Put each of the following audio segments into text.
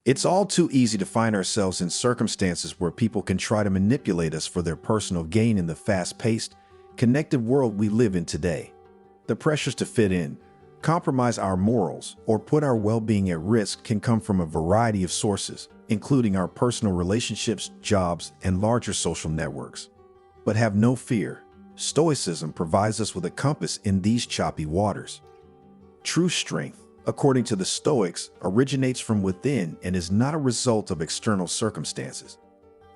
It's all too easy to find ourselves in circumstances where people can try to manipulate us for their personal gain in the fast-paced, connected world we live in today. The pressures to fit in, compromise our morals, or put our well-being at risk can come from a variety of sources, including our personal relationships, jobs, and larger social networks. But have no fear. Stoicism provides us with a compass in these choppy waters. True strength, according to the Stoics, originates from within and is not a result of external circumstances.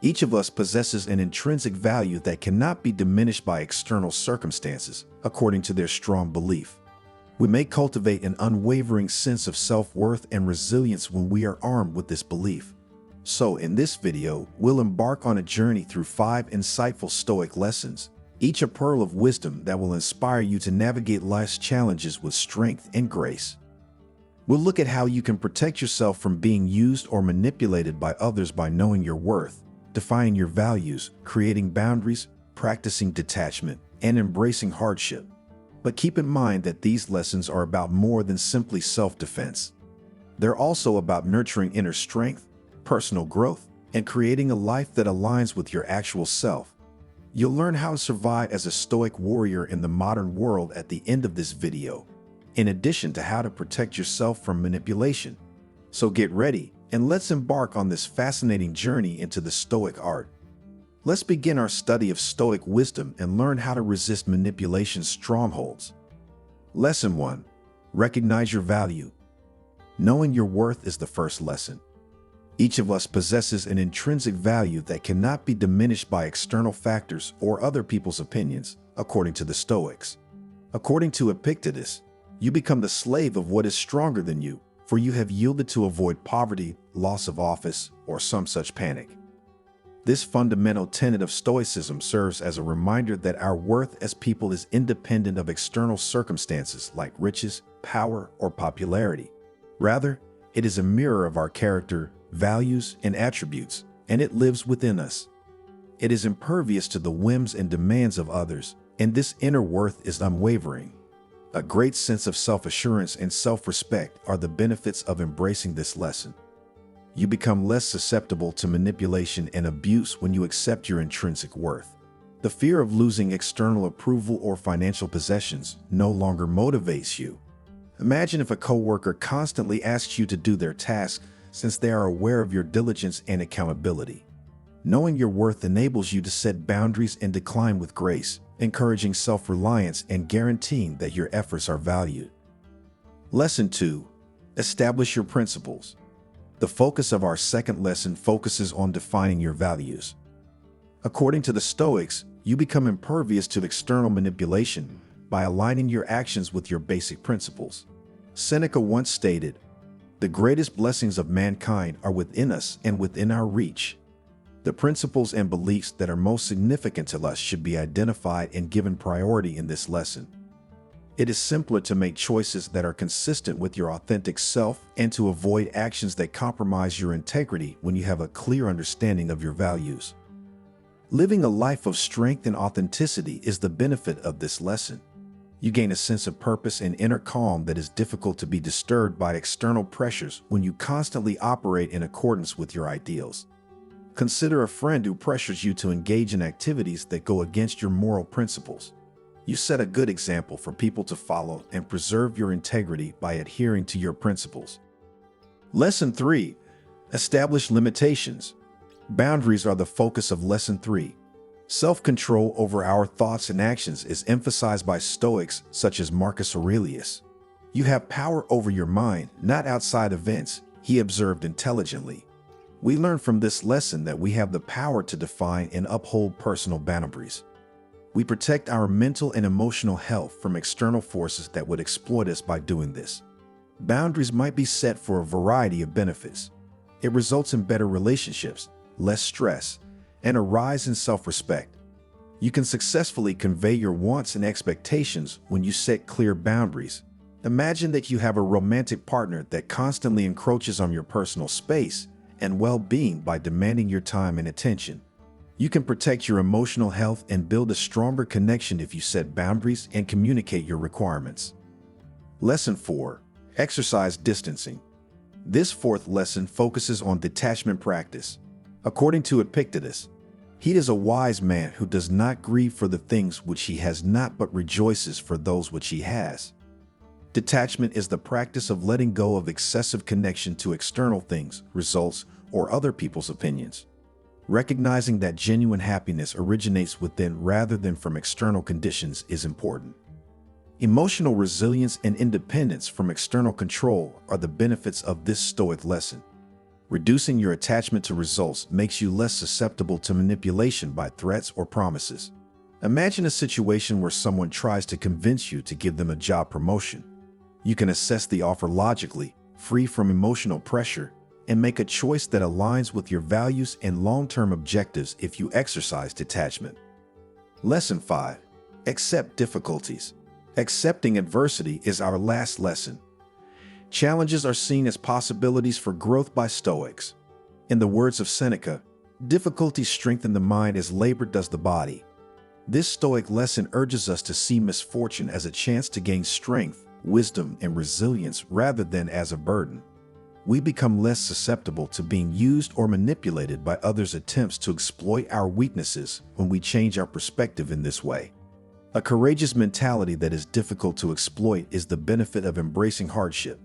Each of us possesses an intrinsic value that cannot be diminished by external circumstances, according to their strong belief. We may cultivate an unwavering sense of self-worth and resilience when we are armed with this belief. So, in this video, we'll embark on a journey through 5 insightful Stoic lessons, each a pearl of wisdom that will inspire you to navigate life's challenges with strength and grace. We'll look at how you can protect yourself from being used or manipulated by others by knowing your worth, defining your values, creating boundaries, practicing detachment, and embracing hardship. But keep in mind that these lessons are about more than simply self-defense. They're also about nurturing inner strength, personal growth, and creating a life that aligns with your actual self. You'll learn how to survive as a Stoic warrior in the modern world at the end of this video, in addition to how to protect yourself from manipulation. So get ready, and let's embark on this fascinating journey into the Stoic art. Let's begin our study of Stoic wisdom and learn how to resist manipulation's strongholds. Lesson 1. Recognize your value. Knowing your worth is the first lesson. Each of us possesses an intrinsic value that cannot be diminished by external factors or other people's opinions, according to the Stoics. According to Epictetus, you become the slave of what is stronger than you, for you have yielded to avoid poverty, loss of office, or some such panic. This fundamental tenet of Stoicism serves as a reminder that our worth as people is independent of external circumstances like riches, power, or popularity. Rather, it is a mirror of our character, values, and attributes, and it lives within us. It is impervious to the whims and demands of others, and this inner worth is unwavering. A great sense of self-assurance and self-respect are the benefits of embracing this lesson. You become less susceptible to manipulation and abuse when you accept your intrinsic worth. The fear of losing external approval or financial possessions no longer motivates you. Imagine if a coworker constantly asks you to do their task since they are aware of your diligence and accountability. Knowing your worth enables you to set boundaries and decline with grace, encouraging self-reliance and guaranteeing that your efforts are valued. Lesson 2. Establish your principles. The focus of our second lesson focuses on defining your values. According to the Stoics, you become impervious to external manipulation by aligning your actions with your basic principles. Seneca once stated, "The greatest blessings of mankind are within us and within our reach." The principles and beliefs that are most significant to us should be identified and given priority in this lesson. It is simpler to make choices that are consistent with your authentic self and to avoid actions that compromise your integrity when you have a clear understanding of your values. Living a life of strength and authenticity is the benefit of this lesson. You gain a sense of purpose and inner calm that is difficult to be disturbed by external pressures when you constantly operate in accordance with your ideals. Consider a friend who pressures you to engage in activities that go against your moral principles. You set a good example for people to follow and preserve your integrity by adhering to your principles. Lesson 3. Establish limitations. Boundaries are the focus of Lesson 3. Self-control over our thoughts and actions is emphasized by Stoics such as Marcus Aurelius. You have power over your mind, not outside events, he observed intelligently. We learn from this lesson that we have the power to define and uphold personal boundaries. We protect our mental and emotional health from external forces that would exploit us by doing this. Boundaries might be set for a variety of benefits. It results in better relationships, less stress, and a rise in self-respect. You can successfully convey your wants and expectations when you set clear boundaries. Imagine that you have a romantic partner that constantly encroaches on your personal space and well-being by demanding your time and attention. You can protect your emotional health and build a stronger connection if you set boundaries and communicate your requirements. Lesson 4. Exercise distancing. This fourth lesson focuses on detachment practice. According to Epictetus, he is a wise man who does not grieve for the things which he has not, but rejoices for those which he has. Detachment is the practice of letting go of excessive connection to external things, results, or other people's opinions. Recognizing that genuine happiness originates within rather than from external conditions is important. Emotional resilience and independence from external control are the benefits of this Stoic lesson. Reducing your attachment to results makes you less susceptible to manipulation by threats or promises. Imagine a situation where someone tries to convince you to give them a job promotion. You can assess the offer logically, free from emotional pressure, and make a choice that aligns with your values and long-term objectives if you exercise detachment. Lesson 5. Accept difficulties. Accepting adversity is our last lesson. Challenges are seen as possibilities for growth by Stoics. In the words of Seneca, difficulties strengthen the mind as labor does the body. This Stoic lesson urges us to see misfortune as a chance to gain strength, wisdom, and resilience rather than as a burden. We become less susceptible to being used or manipulated by others' attempts to exploit our weaknesses when we change our perspective in this way. A courageous mentality that is difficult to exploit is the benefit of embracing hardship.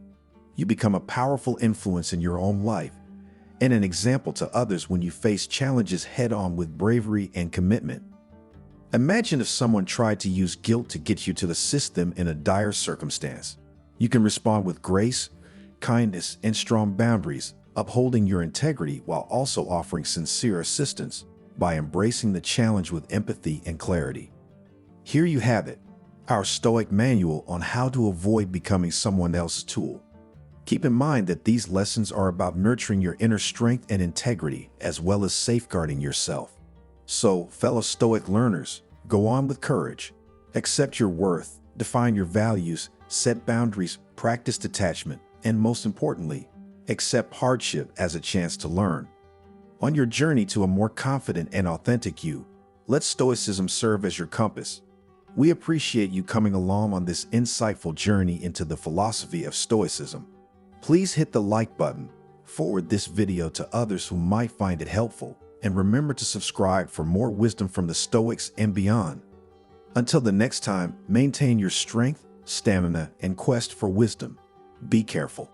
You become a powerful influence in your own life and an example to others when you face challenges head-on with bravery and commitment. Imagine if someone tried to use guilt to get you to assist them in a dire circumstance. You can respond with grace, kindness, and strong boundaries, upholding your integrity while also offering sincere assistance by embracing the challenge with empathy and clarity. Here you have it, our Stoic manual on how to avoid becoming someone else's tool. Keep in mind that these lessons are about nurturing your inner strength and integrity as well as safeguarding yourself. So, fellow Stoic learners, go on with courage. Accept your worth, define your values, set boundaries, practice detachment, and most importantly, accept hardship as a chance to learn. On your journey to a more confident and authentic you, let Stoicism serve as your compass. We appreciate you coming along on this insightful journey into the philosophy of Stoicism. Please hit the like button, forward this video to others who might find it helpful, and remember to subscribe for more wisdom from the Stoics and beyond. Until the next time, maintain your strength, stamina, and quest for wisdom. Be careful.